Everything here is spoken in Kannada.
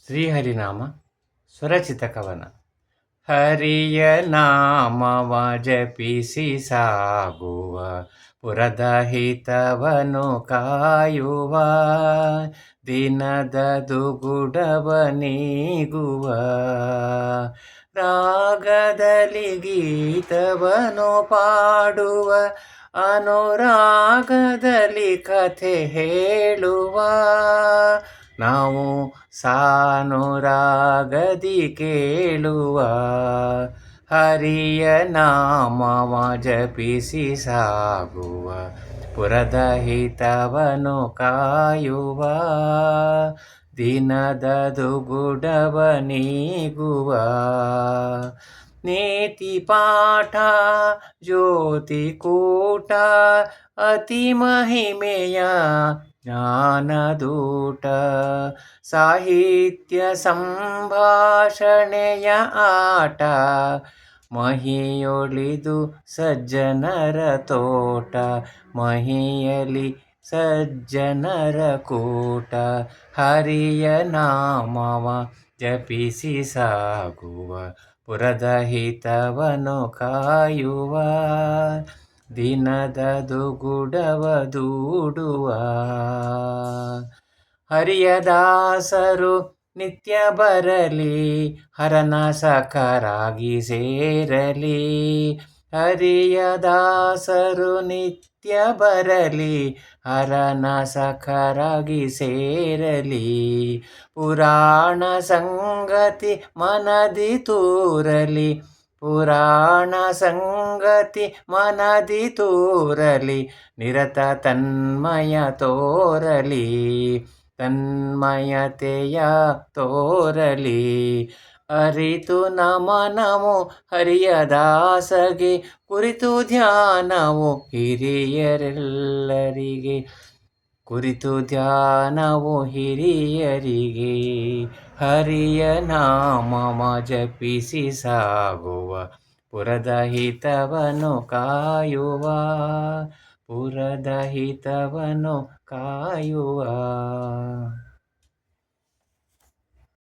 ಶ್ರೀಹರಿನಾಮ ಸ್ವರಚಿತ ಕವನ. ಹರಿಯ ನಾಮವ ಜಪಿಸಿ ಸಾಗುವ, ಪುರದ ಹಿತವನು ಕಾಯುವ, ದಿನದ ದುಗುಡವ ನೀಗುವ, ರಾಗದಲ್ಲಿ ಗೀತವನು ಪಾಡುವ, ಅನುರಾಗದಲ್ಲಿ ಕಥೆ ಹೇಳುವ, ನಾವು ಸಾನುರಾಗದಿ ಕೇಳುವ. ಹರಿಯ ನಾಮವ ಜಪಿಸಿ ಸಾಗುವ, ಪುರದ ಹಿತವನು ಕಾಯುವ, ದಿನದ ದುಗುಡವ ನೀಗುವ, ನೀತಿ ಪಾಠ ಜ್ಯೋತಿ ಕೂಟ, ಅತಿ ಮಹಿಮೆಯ ಜ್ಞಾನದೂಟ, ಸಾಹಿತ್ಯ ಸಂಭಾಷಣೆಯ ಆಟ, ಮಹಿಯೊಳಿದು ಸಜ್ಜನರ ತೋಟ, ಮಹಿಯಲಿ ಸಜ್ಜನರ ಕೂಟ. ಹರಿಯ ನಾಮವ ಜಪಿಸಿ ಸಾಗುವ, ಪುರದ ಹಿತವನು ಕಾಯುವ, ದಿನದ ದುಗುಡವ ದೂಡುವ. ಹರಿಯ ದಾಸರು ನಿತ್ಯ ಬರಲಿ, ಹರನ ಸಖರಾಗಿ ಸೇರಲಿ. ಹರಿಯ ದಾಸರು ನಿತ್ಯ ಬರಲಿ, ಹರನ ಸಖರಾಗಿ ಸೇರಲಿ. ಪುರಾಣ ಸಂಗತಿ ಮನದಿ ತೂರಲಿ, ಪುರಾಣ ಸಂಗತಿ ಮನದಿ ತೂರಲಿ, ನಿರತ ತನ್ಮಯ ತೋರಲಿ, ತನ್ಮಯತೆಯ ತೋರಲಿ. ಅರಿತು ನಮನವು ಹರಿಯ ದಾಸಗೆ, ಕುರಿತು ಧ್ಯಾನವು ಹಿರಿಯರೆಲ್ಲರಿಗೆ, ಕುರಿತು ಧ್ಯಾನವು ಹಿರಿಯರಿಗೆ. ಹರಿಯ ನಾಮವ ಜಪಿಸಿ ಸಾಗುವ, ಪುರದ ಹಿತವನು ಕಾಯುವ, ಪುರದ ಹಿತವನು ಕಾಯುವ.